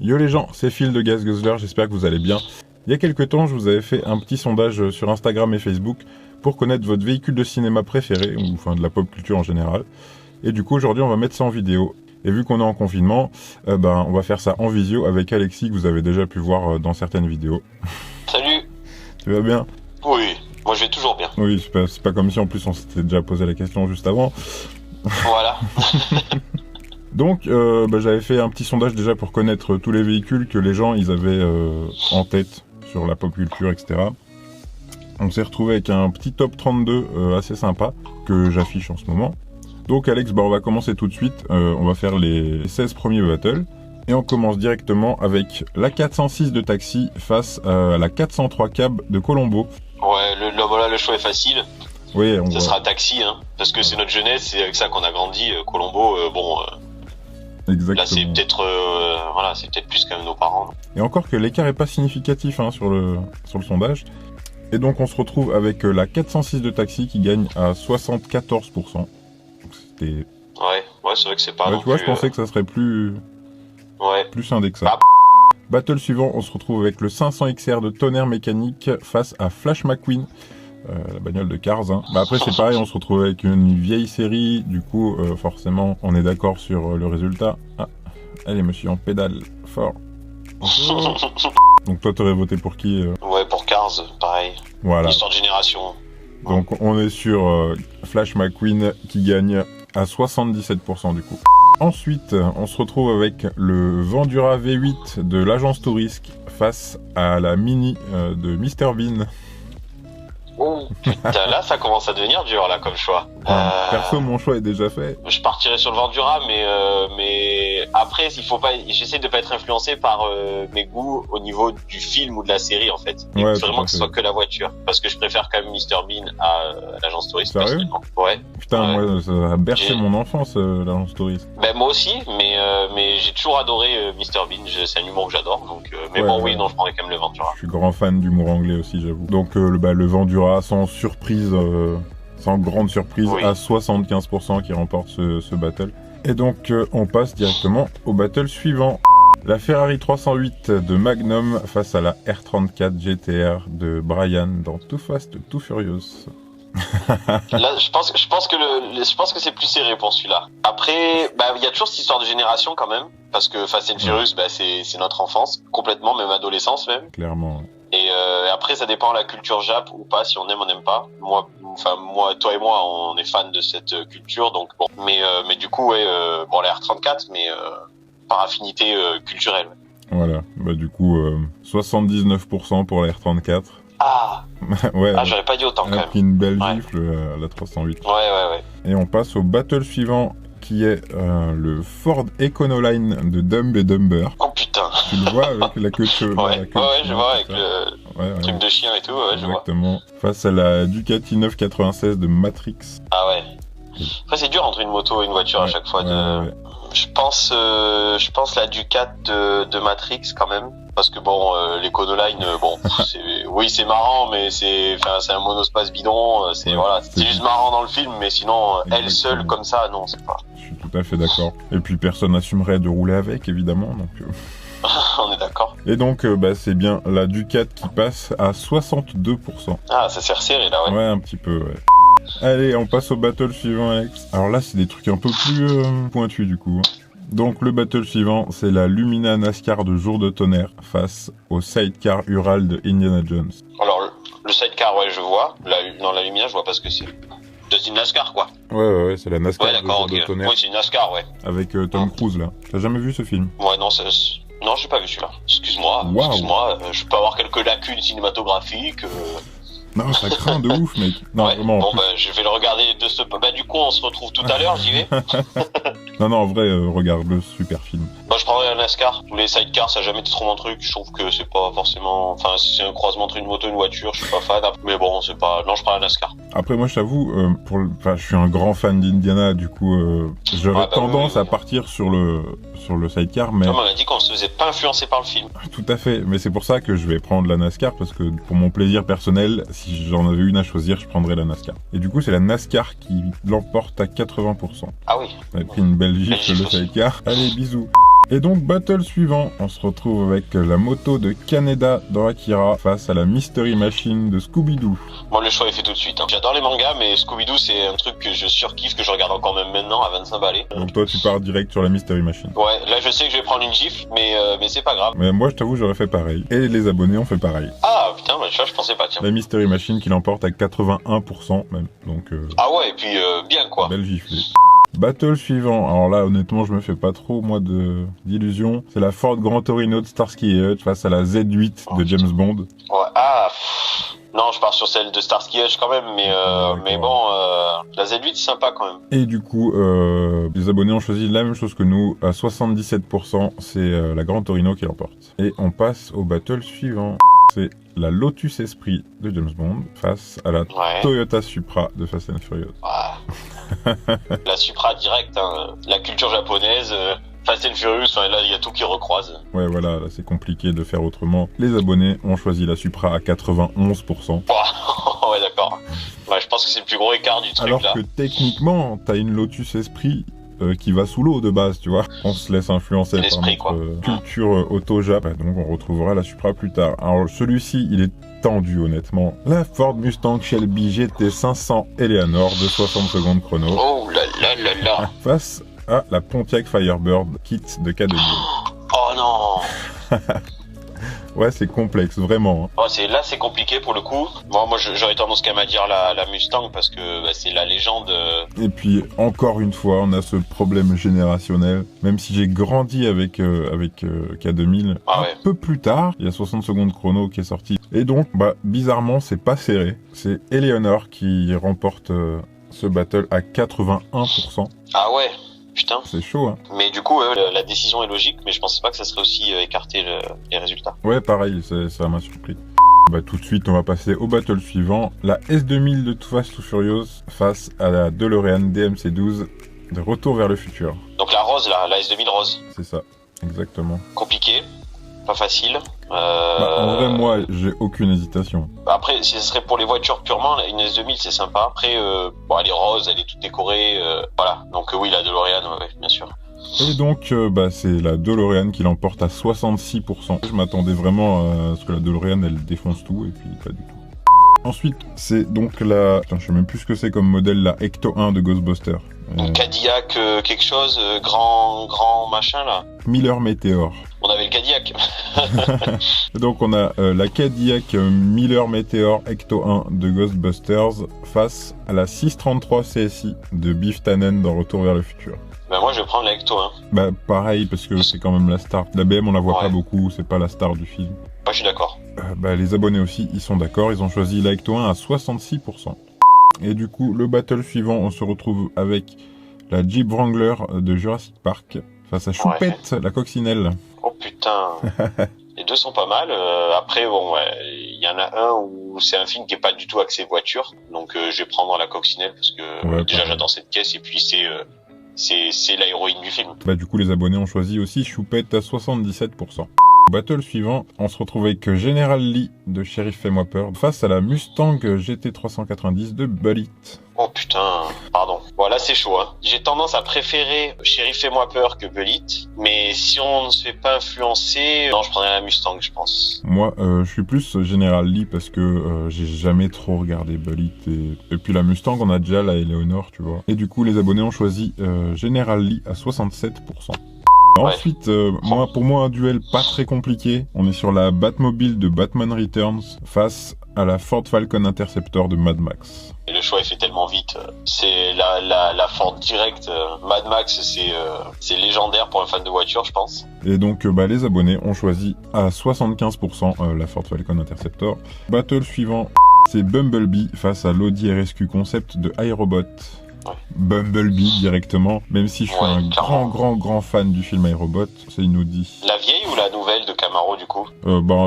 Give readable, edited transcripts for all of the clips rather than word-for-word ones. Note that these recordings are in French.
Yo les gens, c'est Phil de Gas Guzzler, j'espère que vous allez bien. Il y a quelques temps, je vous avais fait un petit sondage sur Instagram et Facebook pour connaître votre véhicule de cinéma préféré, ou enfin de la pop culture en général. Et du coup, aujourd'hui, on va mettre ça en vidéo. Et vu qu'on est en confinement, on va faire ça en visio avec Alexis, que vous avez déjà pu voir dans certaines vidéos. Salut. Tu vas bien? Oui, moi je vais toujours bien. Oui, c'est pas comme si en plus on s'était déjà posé la question juste avant. Voilà. Donc, j'avais fait un petit sondage déjà pour connaître tous les véhicules que les gens ils avaient en tête sur la pop culture, etc. On s'est retrouvé avec un petit top 32 assez sympa que j'affiche en ce moment. Donc Alex, on va commencer tout de suite. On va faire les 16 premiers battles. Et on commence directement avec la 406 de Taxi face à la 403 Cab de Colombo. Ouais, le choix est facile. Oui, ça sera Taxi, hein, parce que c'est notre jeunesse, c'est avec ça qu'on a grandi. Colombo, exactement. Là c'est peut-être c'est peut-être plus quand même nos parents. Et encore que l'écart est pas significatif sur le sondage. Et donc on se retrouve avec la 406 de Taxi qui gagne à 74%. Donc, c'était... Ouais, c'est vrai que c'est pas. Tu vois, je pensais que ça serait plus indé que ça. Battle suivant, on se retrouve avec le 500 XR de Tonnerre Mécanique face à Flash McQueen, la bagnole de Cars. Après c'est pareil, on se retrouve avec une vieille série, du coup forcément on est d'accord sur le résultat. Allez monsieur, on pédale fort. Donc toi t'aurais voté pour qui Ouais, pour Cars, pareil. Voilà. Histoire de génération. Donc on est sur Flash McQueen qui gagne à 77% du coup. Ensuite, on se retrouve avec le Vendura V8 de l'agence Tourisque face à la Mini de Mr Bean. Oh putain, là ça commence à devenir dur là comme choix. Perso, mon choix est déjà fait. Je partirais sur le Vendura, mais après il faut pas. J'essaie de pas être influencé par mes goûts au niveau du film ou de la série en fait. Et vraiment que ce soit que la voiture, parce que je préfère quand même Mr Bean à l'agence Touriste. Sérieux? Ouais. Putain, moi ça a bercé mon enfance l'agence Touriste. Ben moi aussi, mais j'ai toujours adoré Mr Bean. C'est un humour que j'adore, donc. Mais non, je prendrais quand même le Vendura. Je suis grand fan d'humour anglais aussi, j'avoue. Donc le Vendura sans surprise, sans grande surprise, à 75% qui remporte ce battle. Et donc on passe directement au battle suivant. La Ferrari 308 de Magnum face à la R34 GTR de Brian dans Too Fast, Too Furious. Là, je pense que c'est plus serré pour celui-là. Après, il y a toujours cette histoire de génération quand même, parce que Fast and Furious, c'est notre enfance complètement, même adolescence même. Clairement. Et après, ça dépend de la culture Jap ou pas, si on aime, on n'aime pas. Moi, toi et moi, on est fans de cette culture, donc bon. Mais du coup, la R34, mais par affinité culturelle. Voilà, du coup, 79% pour la R34. Ah ouais. J'aurais pas dit autant quand même. Elle a pris une belle gifle, la 308. Ouais. Et on passe au battle suivant, qui est le Ford Econoline de Dumb et Dumber. Oh putain. Tu le vois avec la queue de cheveux. Je vois avec le truc de chien et tout, je vois. Exactement. Face à la Ducati 996 de Matrix. Ah ouais. Après c'est dur entre une moto et une voiture à chaque fois. Je pense la Ducati de Matrix quand même. Parce que l'Econoline, c'est marrant, mais c'est un monospace bidon, c'est juste marrant dans le film, mais sinon, elle seule comme ça, non, c'est pas. Je suis tout à fait d'accord. Et puis personne n'assumerait de rouler avec, évidemment, donc. On est d'accord. Et donc, c'est bien la Ducati qui passe à 62%. Ah, ça s'est resserré là, ouais. Ouais, un petit peu, ouais. Allez, on passe au battle suivant, Alex. Alors là, c'est des trucs un peu plus pointus, du coup. Donc le battle suivant, c'est la Lumina NASCAR de Jour de Tonnerre face au sidecar Ural de Indiana Jones. Alors le sidecar, ouais, je vois. La Lumina, je vois pas ce que c'est. C'est une NASCAR, quoi. Ouais, c'est la NASCAR de Jour de Tonnerre. Oui, c'est une NASCAR, ouais. Avec Tom Cruise, là. T'as jamais vu ce film? Ouais, non, j'ai pas vu celui-là. Excuse-moi, je peux avoir quelques lacunes cinématographiques. Non, ça craint de ouf, mec. Non, vraiment. Bon, je vais le regarder de ce... du coup, on se retrouve tout à l'heure, j'y vais. Non, en vrai, regarde-le, super film. Moi, je prendrais la NASCAR. Tous les sidecars, ça a jamais été trop mon truc. Je trouve que c'est pas forcément... Enfin, c'est un croisement entre une moto et une voiture, je suis pas fan. Mais bon, c'est pas... Non, je prends la NASCAR. Après, moi, je t'avoue, je suis un grand fan d'Indiana, du coup, j'aurais tendance à partir sur le sidecar, mais... Comme on a dit qu'on se faisait pas influencer par le film. Tout à fait, mais c'est pour ça que je vais prendre la NASCAR, parce que pour mon plaisir personnel, si j'en avais une à choisir, je prendrais la NASCAR. Et du coup, c'est la NASCAR qui l'emporte à 80%. Ah oui. On a pris une belle gifle le sidecar. Allez, bisous. Et donc, battle suivant, on se retrouve avec la moto de Kaneda dans Akira face à la Mystery Machine de Scooby-Doo. Moi, le choix est fait tout de suite. Hein. J'adore les mangas, mais Scooby-Doo, c'est un truc que je surkiffe, que je regarde encore même maintenant à 25 balais. Donc toi, tu pars direct sur la Mystery Machine. Ouais, là, je sais que je vais prendre une gifle, mais c'est pas grave. Mais moi, je t'avoue, j'aurais fait pareil. Et les abonnés ont fait pareil. Ah, putain, bah, tu vois, je pensais pas, tiens. La Mystery Machine qui l'emporte à 81% même. Donc, ah ouais, et puis bien, quoi. Belle giflée. Battle suivant, alors là honnêtement je me fais pas trop moi d'illusions, c'est la Ford Gran Torino de Starsky et Hutch face à la Z8 de James Bond. Ouais, non, je pars sur celle de Starsky Hutch quand même, mais bon, la Z8 c'est sympa quand même. Et du coup, les abonnés ont choisi la même chose que nous, à 77%, c'est la Gran Torino qui l'emporte. Et on passe au battle suivant, c'est la Lotus Esprit de James Bond face à la Toyota Supra de Fast and Furious. La Supra direct, hein. La culture japonaise, Fast and Furious, là il y a tout qui recroise. Ouais voilà, là c'est compliqué de faire autrement. Les abonnés ont choisi la Supra à 91%. Ouais d'accord. Ouais, je pense que c'est le plus gros écart du truc. Alors là. Que techniquement, t'as une Lotus Esprit qui va sous l'eau de base, tu vois. On se laisse influencer par notre culture auto-jap, donc on retrouvera la Supra plus tard. Alors celui-ci, il est tendu honnêtement. La Ford Mustang Shelby GT 500 Eleanor de 60 secondes chrono. Oh là là là là. Face à la Pontiac Firebird Kit de K2000. Oh non. Ouais, c'est complexe, vraiment. Hein. Oh, là, c'est compliqué pour le coup. Bon, moi, j'aurais tendance quand même à dire la Mustang parce que c'est la légende. Et puis, encore une fois, on a ce problème générationnel. Même si j'ai grandi avec K2000, un peu plus tard, il y a 60 secondes chrono qui est sorti. Et donc, bizarrement, c'est pas serré. C'est Eleanor qui remporte ce battle à 81%. Ah ouais. Putain. C'est chaud, hein. Mais du coup, la décision est logique, mais je pensais pas que ça serait aussi écarté les résultats. Ouais, pareil, ça m'a surpris. Tout de suite, on va passer au battle suivant. La S2000 de Too Fast Too Furious face à la DeLorean DMC-12 de Retour vers le futur. Donc la rose, la S2000 rose. C'est ça, exactement. Compliqué, pas facile. En vrai, moi, j'ai aucune hésitation. Après, si ce serait pour les voitures purement, une S2000, c'est sympa. Après, elle est rose, elle est toute décorée, voilà. Donc oui, la DeLorean, ouais, bien sûr. Et donc, c'est la DeLorean qui l'emporte à 66%. Je m'attendais vraiment à ce que la DeLorean, elle défonce tout, et puis pas du tout. Ensuite, c'est donc la... Putain, je sais même plus ce que c'est comme modèle, la Ecto 1 de Ghostbusters. Une Cadillac quelque chose, grand machin, là. Miller Meteor. On avait le Cadillac. Donc on a la Cadillac Miller Meteor Ecto 1 de Ghostbusters face à la 633 CSI de Biff Tannen dans Retour vers le futur. Moi je vais prendre la Ecto 1. Pareil parce que c'est quand même la star. La BM on la voit pas beaucoup, c'est pas la star du film. Moi je suis d'accord. Les abonnés aussi, ils sont d'accord, ils ont choisi la Ecto 1 à 66%. Et du coup, le battle suivant, on se retrouve avec la Jeep Wrangler de Jurassic Park face à Choupette, la coccinelle. Oh putain. Les deux sont pas mal. Après, il y en a un où c'est un film qui est pas du tout axé voiture. Donc je vais prendre la coccinelle parce que déjà j'adore cette caisse et puis c'est la héroïne du film. Du coup, les abonnés ont choisi aussi Choupette à 77%. Battle suivant, on se retrouve avec General Lee de Sheriff Fais-moi peur face à la Mustang GT390 de Bullitt. Oh putain, pardon. Là c'est chaud, hein. J'ai tendance à préférer Sheriff Fais-moi peur que Bullitt, mais si on ne se fait pas influencer, non, je prendrais la Mustang, je pense. Moi, je suis plus General Lee parce que j'ai jamais trop regardé Bullitt et puis la Mustang, on a déjà la Eleanor, tu vois. Et du coup, les abonnés ont choisi General Lee à 67%. Ensuite, pour moi, un duel pas très compliqué. On est sur la Batmobile de Batman Returns face à la Ford Falcon Interceptor de Mad Max. Et le choix est fait tellement vite. C'est la Ford direct. Mad Max, c'est légendaire pour un fan de voiture, je pense. Et donc, les abonnés ont choisi à 75% la Ford Falcon Interceptor. Battle suivant, c'est Bumblebee face à l'Audi RSQ Concept de iRobot. Bumblebee directement, même si je suis un grand fan du film iRobot, c'est une Audi. La vieille ou la nouvelle de Camaro du coup?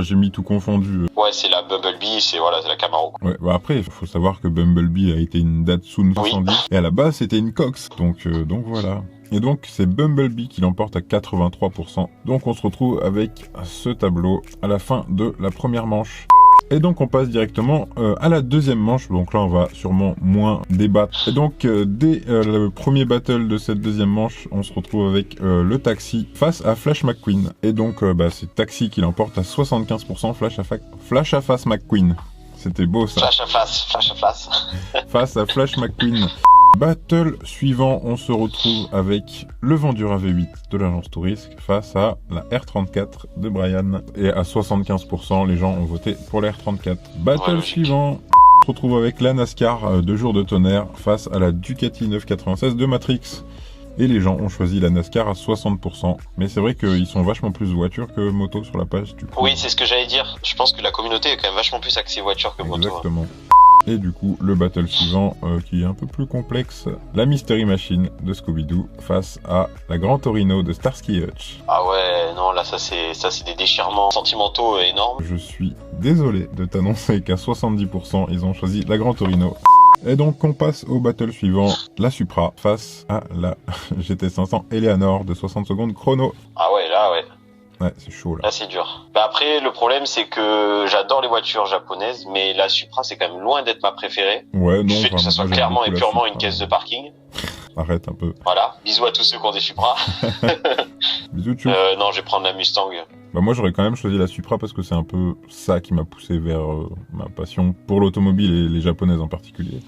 J'ai mis tout confondu. Ouais, c'est la Bumblebee, c'est la Camaro. Ouais, après, il faut savoir que Bumblebee a été une Datsun 70 et à la base c'était une Cox, donc voilà. Et donc c'est Bumblebee qui l'emporte à 83%. Donc on se retrouve avec ce tableau à la fin de la première manche. Et donc on passe directement à la deuxième manche, donc là on va sûrement moins débattre. Et donc dès le premier battle de cette deuxième manche, on se retrouve avec le Taxi face à Flash McQueen. Et donc c'est Taxi qui l'emporte à 75%, Flash à face McQueen. C'était beau ça. Flash à face. Face à Flash McQueen. Battle suivant, on se retrouve avec le Vendura V8 de l'agence Tourisque face à la R34 de Brian. Et à 75%, les gens ont voté pour la R34. Battle suivant, on se retrouve avec la NASCAR de Jour de Tonnerre face à la Ducati 996 de Matrix. Et les gens ont choisi la NASCAR à 60%. Mais c'est vrai qu'ils sont vachement plus voitures que moto sur la page. Du coup. Oui, c'est ce que j'allais dire. Je pense que la communauté est quand même vachement plus axée voiture que moto. Exactement. Et du coup, le battle suivant, qui est un peu plus complexe, la Mystery Machine de Scooby-Doo face à la Gran Torino de Starsky Hutch. Ah ouais, non, là, ça c'est des déchirements sentimentaux énormes. Je suis désolé de t'annoncer qu'à 70%, ils ont choisi la Gran Torino. Et donc, on passe au battle suivant, la Supra face à la GT500 Eleanor de 60 secondes chrono. Ah ouais, là, ouais. Ouais, c'est chaud là. Là, c'est dur. Bah après, le problème, c'est que j'adore les voitures japonaises, mais la Supra, c'est quand même loin d'être ma préférée. Ouais, non. Du fait que ça soit clairement et purement une caisse de parking. Arrête un peu. Voilà. Bisous à tous ceux qui ont des Supra. Bisous, tu. Non, je vais prendre la Mustang. Bah moi, j'aurais quand même choisi la Supra parce que c'est un peu ça qui m'a poussé vers ma passion pour l'automobile et les japonaises en particulier.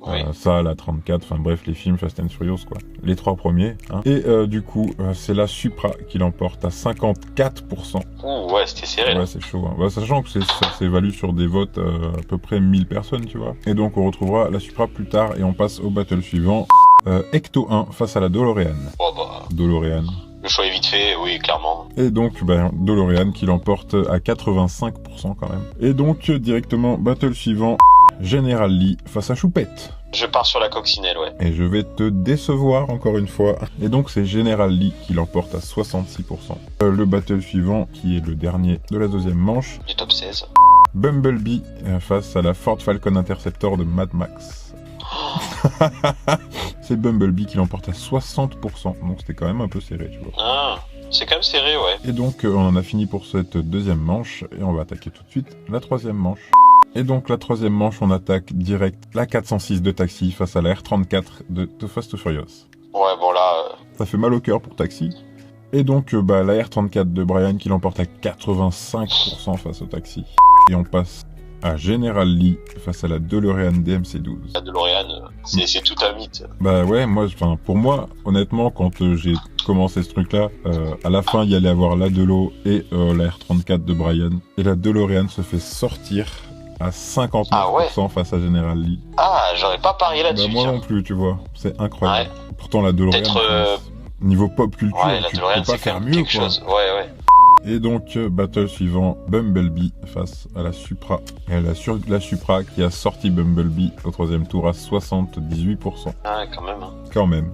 Oui. Ça, la 34, enfin bref, les films Fast and Furious, quoi. Les 3 premiers. Hein. Et du coup, c'est la Supra qui l'emporte à 54%. Ouh, ouais, c'était serré. Ouais, c'est chaud. Hein. Bah, sachant que ça s'évalue sur des votes à peu près 1000 personnes, tu vois. Et donc, on retrouvera la Supra plus tard et on passe au battle suivant. Ecto 1 face à la DeLorean. Oh bah... DeLorean. Le choix est vite fait, oui, clairement. Et donc, DeLorean qui l'emporte à 85% quand même. Et donc, directement, battle suivant. General Lee face à Choupette. Je pars sur la coccinelle, ouais. Et je vais te décevoir encore une fois. Et donc c'est General Lee qui l'emporte à 66%. Le battle suivant, qui est le dernier de la deuxième manche. Du top 16. Bumblebee face à la Ford Falcon Interceptor de Mad Max. C'est Bumblebee qui l'emporte à 60%. Donc c'était quand même un peu serré, tu vois. Ah, c'est quand même serré, ouais. Et donc on en a fini pour cette deuxième manche. Et on va attaquer tout de suite la troisième manche. Et donc la troisième manche, on attaque direct la 406 de Taxi face à la R34 de Too Fast Too Furious. Ouais, bon là... Ça fait mal au cœur pour Taxi. Et donc la R34 de Brian qui l'emporte à 85% face au Taxi. Et on passe à General Lee face à la DeLorean DMC12. La DeLorean, c'est tout un mythe. Bah ouais, pour moi, honnêtement, quand j'ai commencé ce truc-là, à la fin, il y allait avoir la Delo et la R34 de Brian. Et la DeLorean se fait sortir à 59% face à General Lee. Ah, j'aurais pas parié là-dessus. Bah moi non plus, tu vois. C'est incroyable. Ouais. Pourtant, la DeLorean, niveau pop culture, tu peux pas faire mieux, quoi. Chose. Ouais. Et donc, battle suivant, Bumblebee face à la Supra. Et la Supra qui a sorti Bumblebee au troisième tour à 78%. Ah, quand même. Hein. Quand même.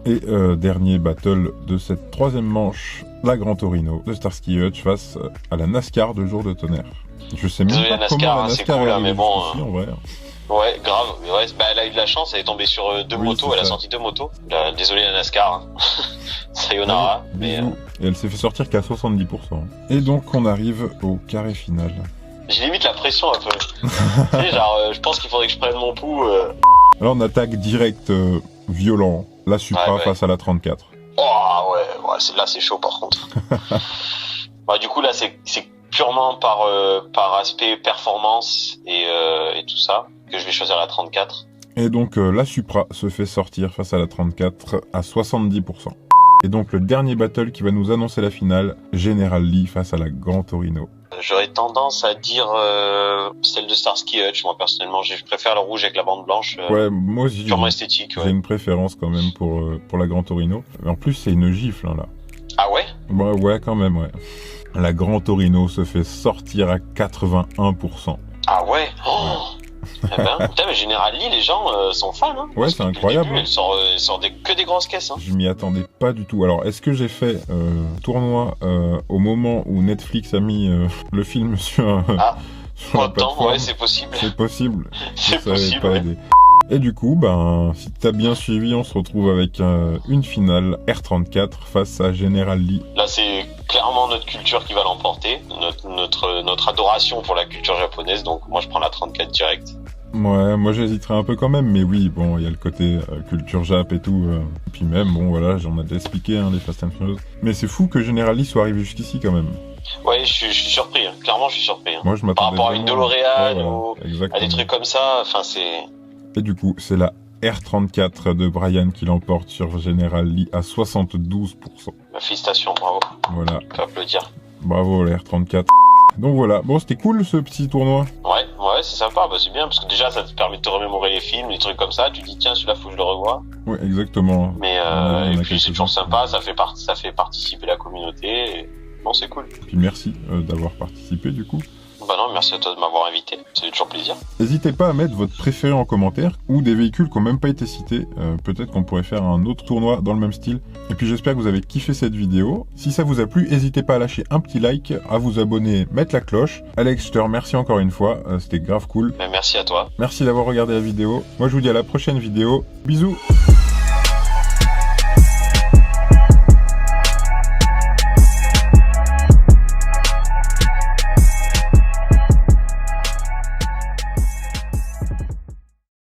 Et dernier battle de cette troisième manche, la Gran Torino de Starsky Hutch face à la NASCAR de Jour de Tonnerre. Je sais même pas comment la NASCAR cool, mais bon, ici, en vrai. Ouais, grave. Ouais, bah, elle a eu de la chance, elle est tombée sur deux motos, elle a sorti 2 motos. Désolé la NASCAR, hein. Sayonara. Mais, et elle s'est fait sortir qu'à 70%. Et donc on arrive au carré final. J'ai limite la pression un peu. Tu sais, genre, je pense qu'il faudrait que je prenne mon pouls. Alors on attaque direct violent, la Supra face à la 34. Oh ouais, là c'est chaud par contre. Bah, du coup là c'est purement par aspect performance et tout ça que je vais choisir la 34. Et donc la Supra se fait sortir face à la 34 à 70%. Et donc le dernier battle qui va nous annoncer la finale, General Lee face à la Gran Torino. J'aurais tendance à dire celle de Starsky Hutch, moi personnellement, je préfère le rouge avec la bande blanche. Ouais, moi aussi. Purement esthétique. J'ai une préférence quand même pour la Gran Torino. En plus c'est une gifle hein, là. Ah ouais? Bah ouais quand même ouais. La Gran Torino se fait sortir à 81%. Ah ouais, oh. Eh ben, putain, mais General Lee, les gens sont fans. Hein, ouais, c'est incroyable. Début, elle sort que des grosses caisses. Hein. Je m'y attendais pas du tout. Alors, est-ce que j'ai fait tournoi au moment où Netflix a mis le film sur la plateforme? Ouais, c'est possible. C'est possible. C'est possible. Ouais. Et du coup, si t'as bien suivi, on se retrouve avec une finale R34 face à General Lee. Là, c'est clairement notre culture qui va l'emporter, notre adoration pour la culture japonaise. Donc moi je prends la 34 direct. Ouais, moi j'hésiterais un peu quand même, mais oui, bon, il y a le côté culture Jap et tout. Et puis même, bon voilà, j'en ai déjà expliqué, les Fast and Furious. Mais c'est fou que Generali soit arrivé jusqu'ici quand même. Ouais, je suis surpris, hein. Clairement je suis surpris. Hein. Moi je m'attendais par rapport à une DeLorean ou à des trucs comme ça, enfin c'est... Et du coup, c'est la R34 de Brian qui l'emporte sur General Lee à 72%. Félicitations, bravo. Voilà. On peut applaudir. Bravo la R34. Donc voilà, bon c'était cool ce petit tournoi. Ouais, c'est sympa, bah c'est bien, parce que déjà ça te permet de te remémorer les films, les trucs comme ça, tu dis tiens celui-là faut que je le revoie. Ouais, exactement. Mais et puis c'est toujours sympa, ça fait participer la communauté, et... bon c'est cool. Puis merci d'avoir participé du coup. Bah non, merci à toi de m'avoir invité, c'est toujours plaisir. N'hésitez pas à mettre votre préféré en commentaire ou des véhicules qui n'ont même pas été cités. Peut-être qu'on pourrait faire un autre tournoi dans le même style. Et puis j'espère que vous avez kiffé cette vidéo. Si ça vous a plu, n'hésitez pas à lâcher un petit like, à vous abonner, mettre la cloche. Alex, je te remercie encore une fois, c'était grave cool. Mais merci à toi. Merci d'avoir regardé la vidéo. Moi je vous dis à la prochaine vidéo. Bisous.